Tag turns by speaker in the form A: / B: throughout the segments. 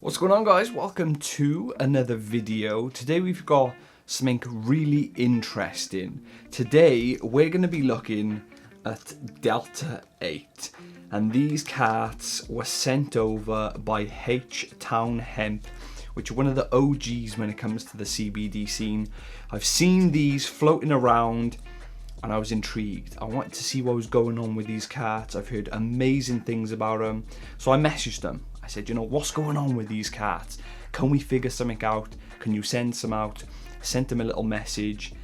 A: What's going on, guys? Welcome to another video. Today we've got something really interesting. Today we're going to be looking at Delta-8, and these carts were sent over by H-Town Hemp, which are one of the OGs when it comes to the CBD scene. I've seen these floating around and I was intrigued. I wanted to see what was going on with these carts. I've heard amazing things about them, so I messaged them. I said, you know, what's going on with these carts? Can we figure something out? Can you send some out? Sent them a little message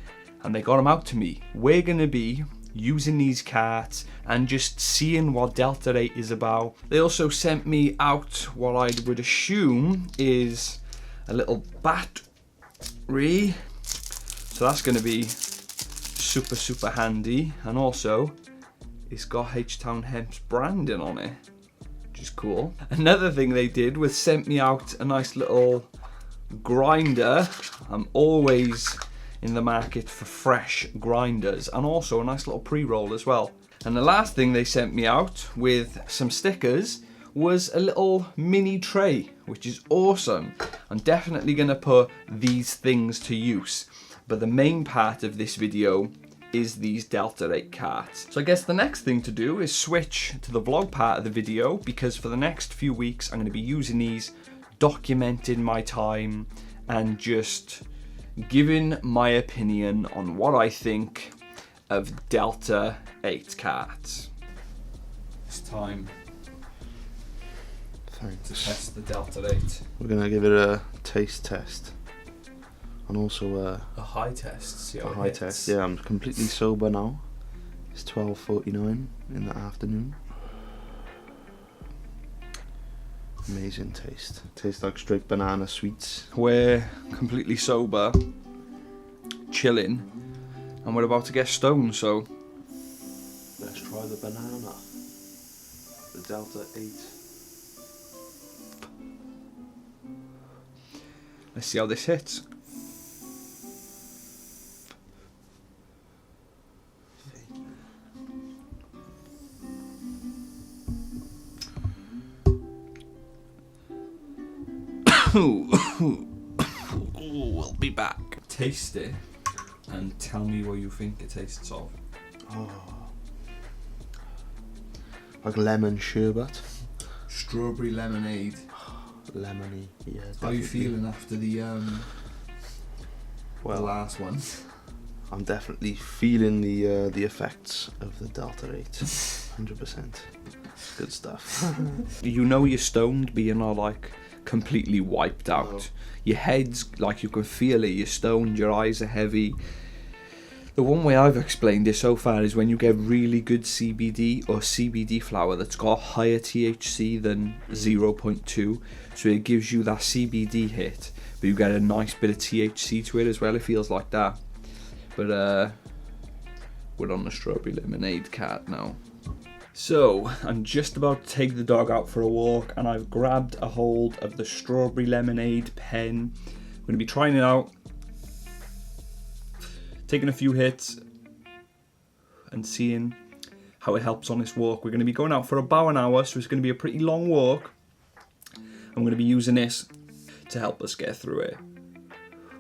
A: and they got them out to me. We're going to be using these carts and just seeing what Delta-8 is about. They also sent me out what I would assume is a little battery. So that's going to be super handy. And also, it's got H-Town Hemp's branding on it, which is cool. Another thing they did was sent me out a nice little grinder. I'm always in the market for fresh grinders, and also a nice little pre-roll as well. And the last thing they sent me out with some stickers was a little mini tray, which is awesome. I'm definitely gonna put these things to use, but the main part of this video is these Delta-8 carts. So I guess the next thing to do is switch to the vlog part of the video, because for the next few weeks I'm going to be using these, documenting my time and just giving my opinion on what I think of Delta-8 carts. It's time to test the Delta-8.
B: We're going to give it a taste test. And also
A: a high test. See how
B: a high test. Yeah, I'm completely sober now. It's 12:49 in the afternoon. Amazing taste. Tastes like straight banana sweets.
A: We're completely sober, chilling, and we're about to get stoned. So
B: let's try the banana. The Delta-8.
A: Let's see how this hits. We'll be back. Taste it and tell me what you think it tastes of.
B: Oh, like lemon sherbet.
A: Strawberry lemonade.
B: Lemony, yeah.
A: How are you feeling after the
B: well,
A: the last one?
B: I'm definitely feeling the effects of the Delta-8. 100%. Good stuff.
A: You know you're stoned, but you're not like completely wiped out.
B: No.
A: Your head's like, you can feel it, you're stoned, your eyes are heavy. The one way I've explained it so far is when you get really good CBD or CBD flower that's got higher THC than 0.2, so it gives you that CBD hit, but you get a nice bit of THC to it as well. It feels like that. But we're on the strawberry lemonade cart now. So, I'm just about to take the dog out for a walk, and I've grabbed a hold of the strawberry lemonade pen. I'm going to be trying it out, taking a few hits, and seeing how it helps on this walk. We're going to be going out for about an hour, so it's going to be a pretty long walk. I'm going to be using this to help us get through it.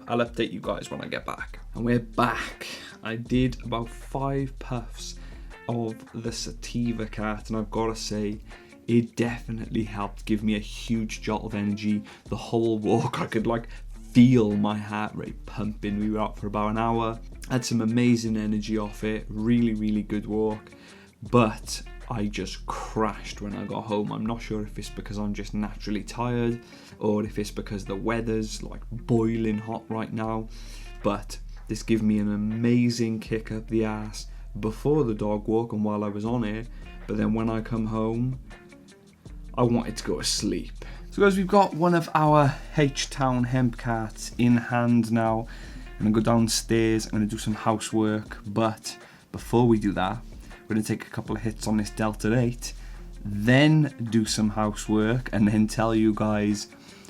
A: I'll update you guys when I get back. And we're back. I did about 5 puffs of the sativa cart, and I've got to say, it definitely helped give me a huge jolt of energy. The whole walk, I could like feel my heart rate pumping. We were out for about an hour, had some amazing energy off it, really good walk, but I just crashed when I got home. I'm not sure if it's because I'm just naturally tired or if it's because the weather's like boiling hot right now, but this gave me an amazing kick up the ass before the dog walk and while I was on it, but then when I come home I wanted to go to sleep. So guys, we've got one of our H-Town Hemp carts in hand now. I'm gonna go downstairs, I'm gonna do some housework, but before we do that, we're gonna take a couple of hits on this Delta-8, then do some housework, and then tell you guys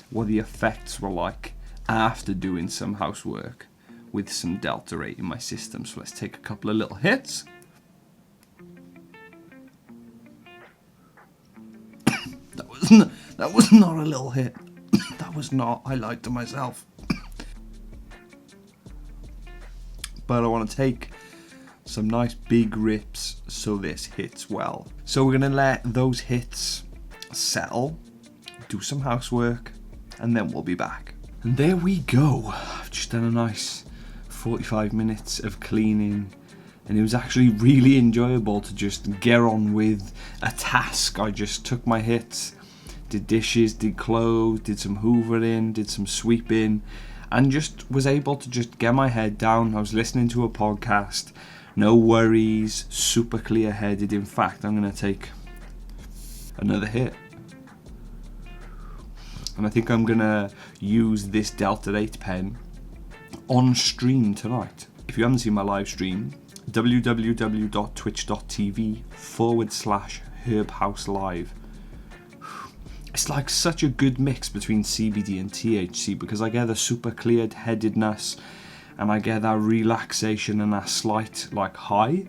A: what the effects were like after doing some housework with some Delta-8 in my system. So let's take a couple of little hits. That was not a little hit. was not. I lied to myself. But I want to take some nice big rips so this hits well. So we're going to let those hits settle, do some housework, and then we'll be back. And there we go. I've just done a nice 45 minutes of cleaning, and it was actually really enjoyable to just get on with a task. I just took my hits, did dishes, did clothes, did some hoovering, did some sweeping, and just was able to just get my head down. I was listening to a podcast, no worries, super clear headed. In fact, I'm going to take another hit. And I think I'm going to use this Delta-8 pen on stream tonight. If you haven't seen my live stream, www.twitch.tv/HerbHouseLive. It's like such a good mix between CBD and THC, because I get the super cleared headedness and I get that relaxation and that slight like high,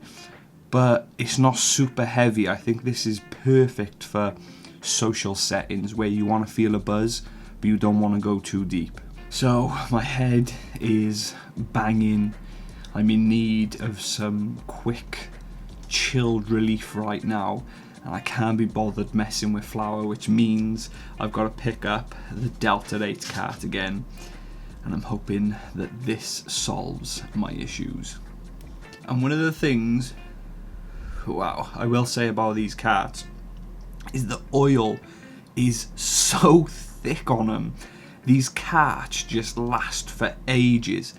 A: but it's not super heavy. I think this is perfect for social settings where you want to feel a buzz but you don't want to go too deep. So my head is banging. I'm in need of some quick chilled relief right now, and I can't be bothered messing with flour, which means I've got to pick up the Delta-8 cart again, and I'm hoping that this solves my issues. And one of the things, wow, I will say about these carts is the oil is so thick on them. These carts just last for ages,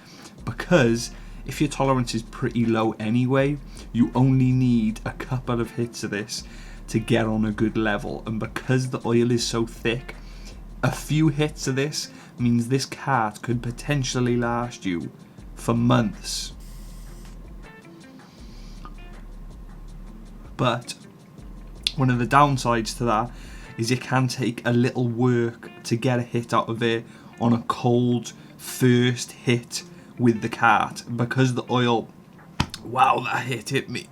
A: because if your tolerance is pretty low anyway, you only need a couple of hits of this to get on a good level. And because the oil is so thick, a few hits of this means this cart could potentially last you for months. But one of the downsides to that is it can take a little work to get a hit out of it on a cold first hit with the cart, because the oil, wow, that hit me.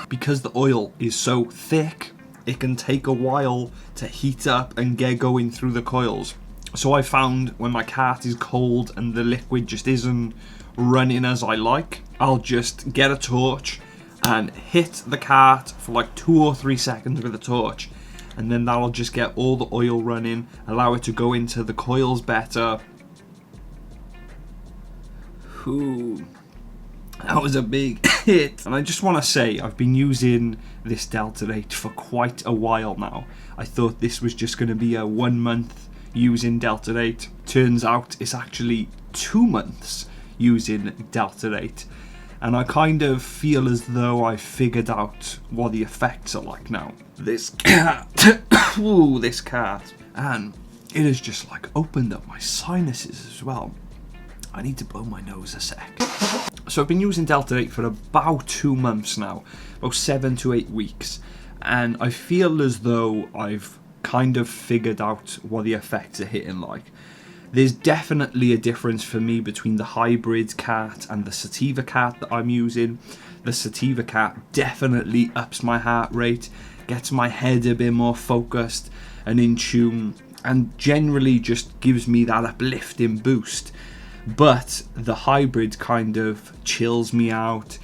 A: Because the oil is so thick, it can take a while to heat up and get going through the coils. So I found when my cart is cold and the liquid just isn't running as I like, I'll just get a torch and hit the cart for like 2 or 3 seconds with a torch, and then that'll just get all the oil running, allow it to go into the coils better. Ooh, that was a big hit. And I just want to say, I've been using this Delta-8 for quite a while now. I thought this was just going to be a 1 month using Delta-8. Turns out it's actually 2 months using Delta-8. And I kind of feel as though I figured out what the effects are like now. This cat, ooh, this cat. And it has just like opened up my sinuses as well. I need to blow my nose a sec. So I've been using Delta-8 for about 2 months now, about 7 to 8 weeks, and I feel as though I've kind of figured out what the effects are hitting like. There's definitely a difference for me between the hybrid cat and the sativa cat that I'm using. The sativa cat definitely ups my heart rate, gets my head a bit more focused and in tune, and generally just gives me that uplifting boost. But the hybrid kind of chills me out,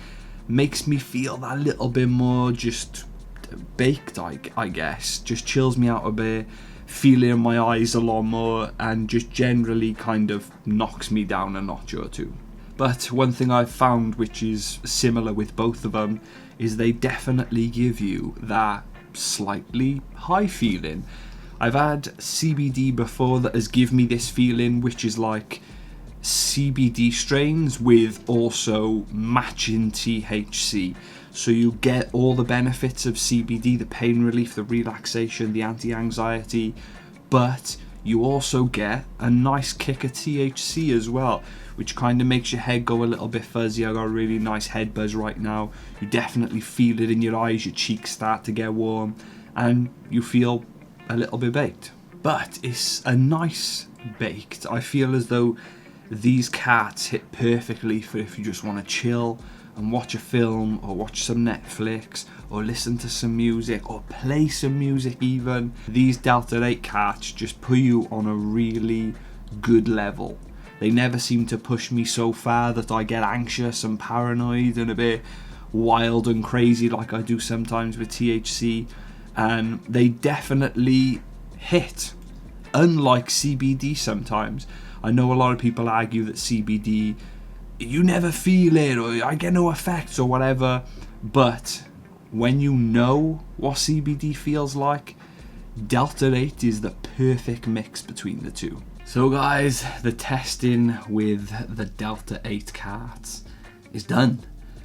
A: makes me feel that little bit more just baked, I guess. Just chills me out a bit, feeling in my eyes a lot more, and just generally kind of knocks me down a notch or two. But one thing I've found which is similar with both of them is they definitely give you that slightly high feeling. I've had CBD before that has given me this feeling, which is like CBD strains with also matching THC, so you get all the benefits of CBD, the pain relief, the relaxation, the anti-anxiety, but you also get a nice kick of THC as well, which kind of makes your head go a little bit fuzzy. I got a really nice head buzz right now. You definitely feel it in your eyes, your cheeks start to get warm, and you feel a little bit baked. But it's a nice baked. I feel as though these carts hit perfectly for if you just want to chill and watch a film or watch some Netflix or listen to some music or play some music even. These Delta-8 carts just put you on a really good level. They never seem to push me so far that I get anxious and paranoid and a bit wild and crazy like I do sometimes with THC. And they definitely hit, unlike CBD sometimes. I know a lot of people argue that CBD, you never feel it, or I get no effects or whatever, but when you know what CBD feels like, DELTA-8 is the perfect mix between the two. So guys, the testing with the DELTA-8 carts is done.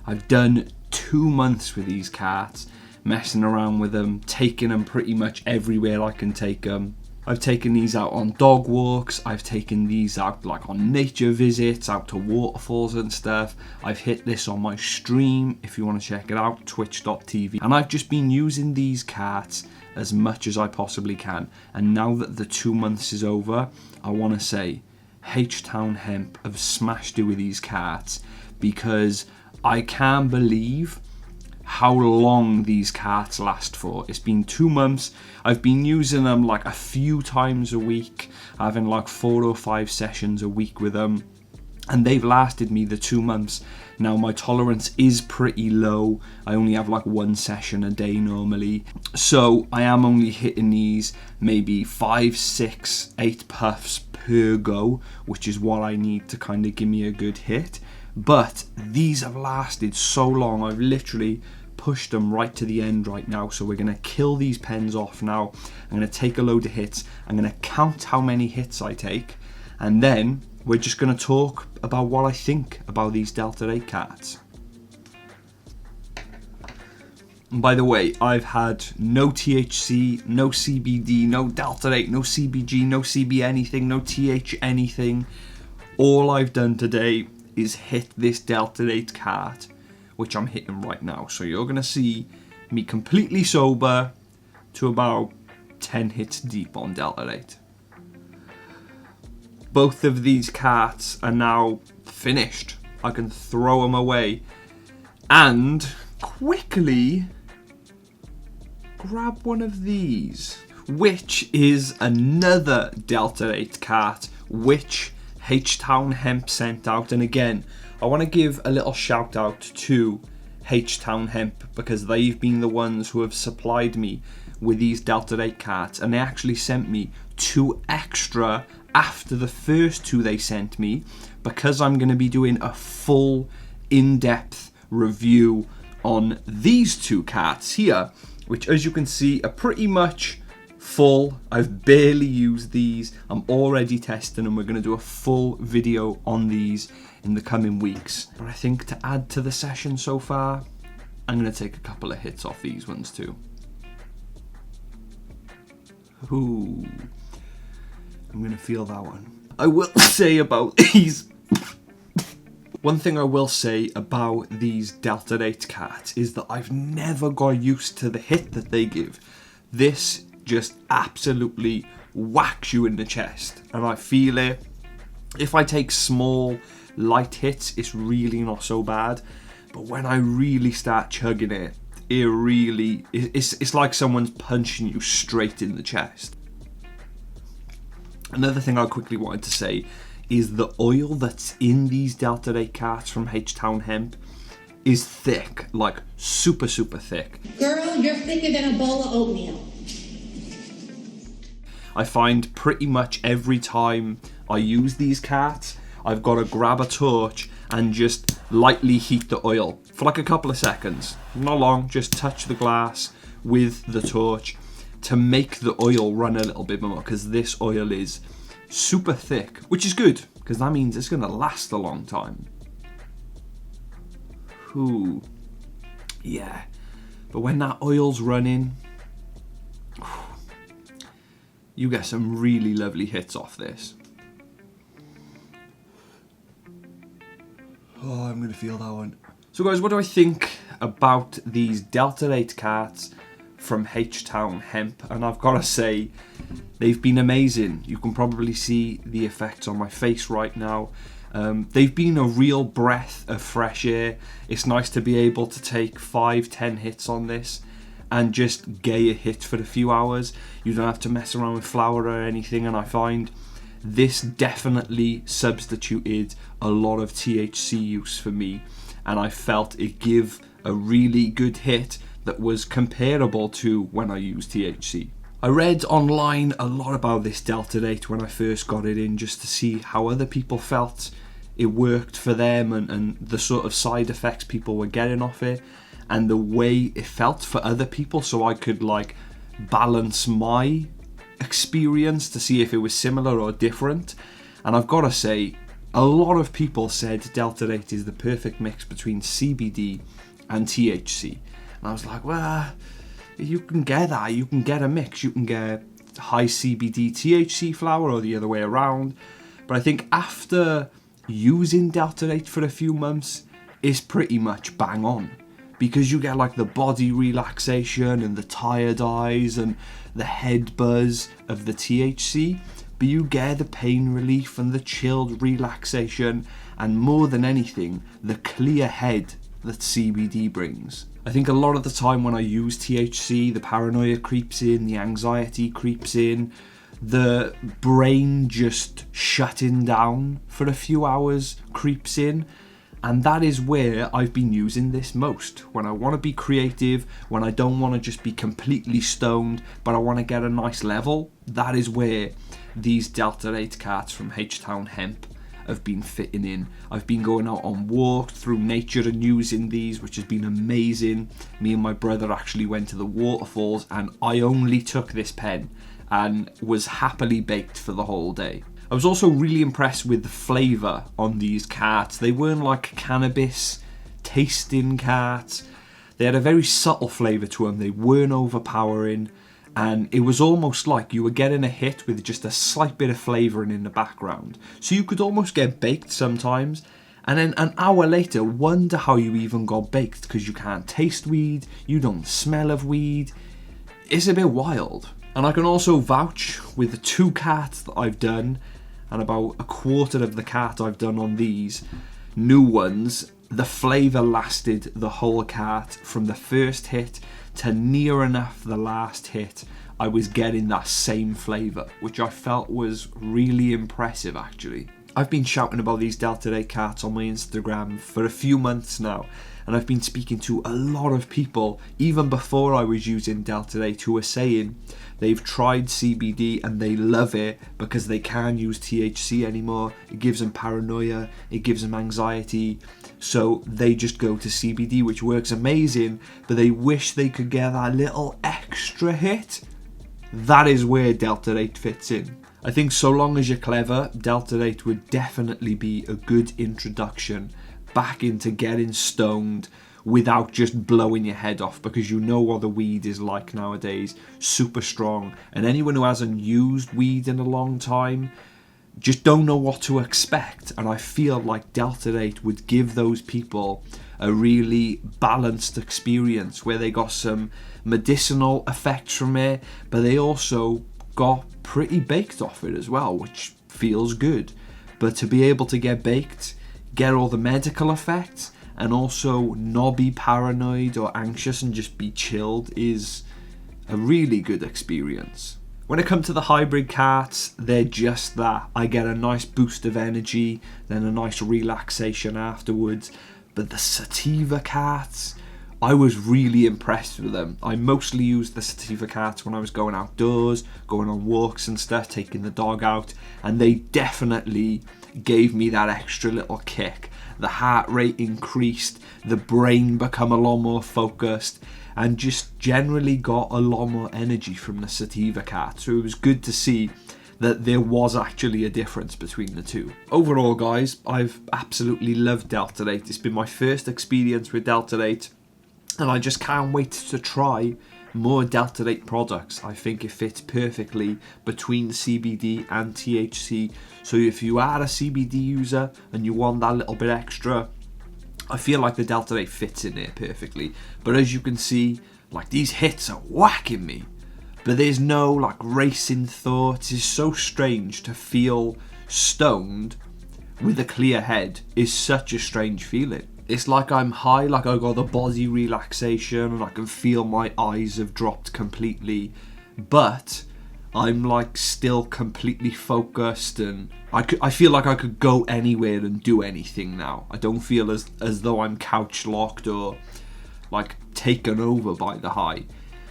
A: I've done 2 months with these carts, messing around with them, taking them pretty much everywhere I can take them. I've taken these out on dog walks, I've taken these out like on nature visits, out to waterfalls and stuff. I've hit this on my stream, if you want to check it out, twitch.tv. And I've just been using these carts as much as I possibly can. And now that the 2 months is over, I want to say H-Town Hemp have smashed it with these carts, because I can't believe how long these carts last for. It's been 2 months. I've been using them like a few times a week, having like 4 or 5 sessions a week with them, and they've lasted me the 2 months. Now my tolerance is pretty low. I only have like 1 session a day normally, so I am only hitting these maybe 5, 6, 8 puffs per go, which is what I need to kind of give me a good hit. But these have lasted so long. I've literally pushed them right to the end right now. So we're going to kill these pens off now. I'm going to take a load of hits. I'm going to count how many hits I take. And then we're just going to talk about what I think about these DELTA-8 carts. And by the way, I've had no THC, no CBD, no DELTA-8, no CBG, no CB anything, no TH anything. All I've done today is hit this DELTA-8 cart, which I'm hitting right now. So you're going to see me completely sober to about 10 hits deep on DELTA-8. Both of these carts are now finished. I can throw them away and quickly grab one of these, which is another DELTA-8 cart, which H-Town Hemp sent out. And again, I want to give a little shout out to H-Town Hemp, because they've been the ones who have supplied me with these DELTA-8 carts, and they actually sent me 2 extra after the first 2 they sent me, because I'm going to be doing a full in-depth review on these 2 carts here, which as you can see are pretty much full. I've barely used these. I'm already testing them. We're going to do a full video on these in the coming weeks. But I think to add to the session so far, I'm going to take a couple of hits off these ones too. Ooh, I'm going to feel that one. I will say about these, one thing I will say about these DELTA-8 carts is that I've never got used to the hit that they give. This just absolutely whacks you in the chest, and I feel it. If I take small light hits, it's really not so bad, but when I really start chugging it, it's like someone's punching you straight in the chest. Another thing I quickly wanted to say is the oil that's in these DELTA-8 carts from H-Town Hemp is thick, like super thick.
C: Girl, you're thicker than a bowl of oatmeal.
A: I find pretty much every time I use these carts, I've got to grab a torch and just lightly heat the oil for like a couple of seconds. Not long, just touch the glass with the torch to make the oil run a little bit more, because this oil is super thick, which is good, because that means it's going to last a long time. Ooh, yeah. But when that oil's running, you get some really lovely hits off this. Oh, I'm going to feel that one. So guys, what do I think about these DELTA-8 carts from H-Town Hemp? And I've got to say, they've been amazing. You can probably see the effects on my face right now. They've been a real breath of fresh air. It's nice to be able to take 5-10 hits on this and just get a hit for a few hours. You don't have to mess around with flour or anything, and I find this definitely substituted a lot of THC use for me, and I felt it gave a really good hit that was comparable to when I used THC. I read online a lot about this Delta-8 when I first got it in, just to see how other people felt it worked for them, and the sort of side effects people were getting off it, and the way it felt for other people, so I could like balance my experience to see if it was similar or different. And I've got to say, a lot of people said Delta-8 is the perfect mix between CBD and THC. And I was like, well, you can get that. You can get a mix. You can get high CBD THC flower or the other way around. But I think after using Delta-8 for a few months, it's pretty much bang on. Because you get like the body relaxation and the tired eyes and the head buzz of the THC, but you get the pain relief and the chilled relaxation, and more than anything, the clear head that CBD brings. I think a lot of the time when I use THC, the paranoia creeps in, the anxiety creeps in, the brain just shutting down for a few hours creeps in. And that is where I've been using this most. When I want to be creative, when I don't want to just be completely stoned, but I want to get a nice level, that is where these Delta-8 carts from H-Town Hemp have been fitting in. I've been going out on walks through nature and using these, which has been amazing. Me and my brother actually went to the waterfalls, and I only took this pen and was happily baked for the whole day. I was also really impressed with the flavour on these carts. They weren't like cannabis tasting carts. They had a very subtle flavour to them. They weren't overpowering, and it was almost like you were getting a hit with just a slight bit of flavouring in the background. So you could almost get baked sometimes, and then an hour later wonder how you even got baked, because you can't taste weed, you don't smell of weed. It's a bit wild. And I can also vouch with the 2 carts that I've done, and about a quarter of the cart I've done on these new ones, the flavour lasted the whole cart. From the first hit to near enough the last hit, I was getting that same flavour, which I felt was really impressive actually. I've been shouting about these Delta-8 carts on my Instagram for a few months now, and I've been speaking to a lot of people, even before I was using Delta-8, who are saying they've tried CBD and they love it because they can't use THC anymore. It gives them paranoia, it gives them anxiety, so they just go to CBD, which works amazing, but they wish they could get that little extra hit. That is where Delta-8 fits in. I think so long as you're clever, Delta-8 would definitely be a good introduction back into getting stoned without just blowing your head off, because you know what the weed is like nowadays, super strong, and anyone who hasn't used weed in a long time just don't know what to expect. And I feel like Delta-8 would give those people a really balanced experience where they got some medicinal effects from it, but they also got pretty baked off it as well, which feels good. But to be able to get baked, get all the medical effects, and also not be paranoid or anxious and just be chilled is a really good experience. When it comes to the hybrid carts, they're just that. I get a nice boost of energy, then a nice relaxation afterwards. But the sativa carts, I was really impressed with them. I mostly used the sativa carts when I was going outdoors, going on walks and stuff, taking the dog out, and they definitely gave me that extra little kick. The heart rate increased, the brain become a lot more focused, and just generally got a lot more energy from the sativa cart. So it was good to see that there was actually a difference between the two. Overall, guys, I've absolutely loved Delta-8. It's been my first experience with Delta-8, and I just can't wait to try more Delta-8 products. I think it fits perfectly between CBD and THC. So if you are a CBD user and you want that little bit extra, I feel like the Delta-8 fits in there perfectly. But as you can see, like, these hits are whacking me, but there's no like racing thoughts. It's so strange to feel stoned with a clear head. It's such a strange feeling. It's like I'm high, like I got the body relaxation and I can feel my eyes have dropped completely, but I'm like still completely focused, and I feel like I could go anywhere and do anything now. I don't feel as though I'm couch locked or like taken over by the high.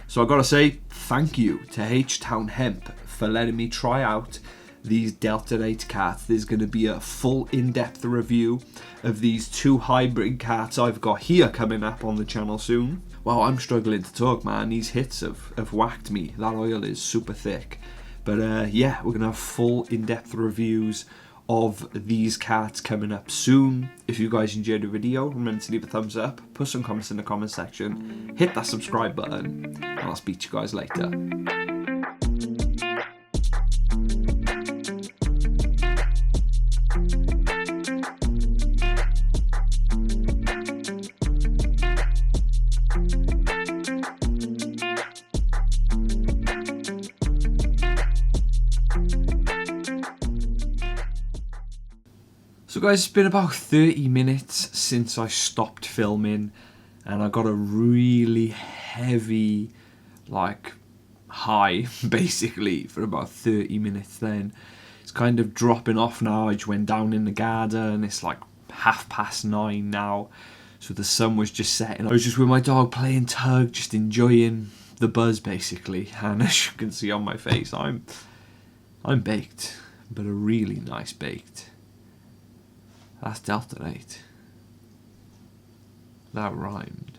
A: So I gotta say thank you to H-Town Hemp for letting me try out these Delta-8 cats. There's going to be a full in-depth review of these 2 hybrid cats I've got here coming up on the channel soon. Wow, I'm struggling to talk, man. These hits have whacked me. That oil is super thick. But yeah, we're going to have full in-depth reviews of these cats coming up soon. If you guys enjoyed the video, remember to leave a thumbs up, put some comments in the comment section, hit that subscribe button, and I'll speak to you guys later. So guys, it's been about 30 minutes since I stopped filming, and I got a really heavy like high basically for about 30 minutes. Then it's kind of dropping off now. I just went down in the garden. It's like 9:30 now, so the sun was just setting. I was just with my dog playing tug, just enjoying the buzz basically, and as you can see on my face, I'm baked, but a really nice baked. That's Delta-8. That rhymed.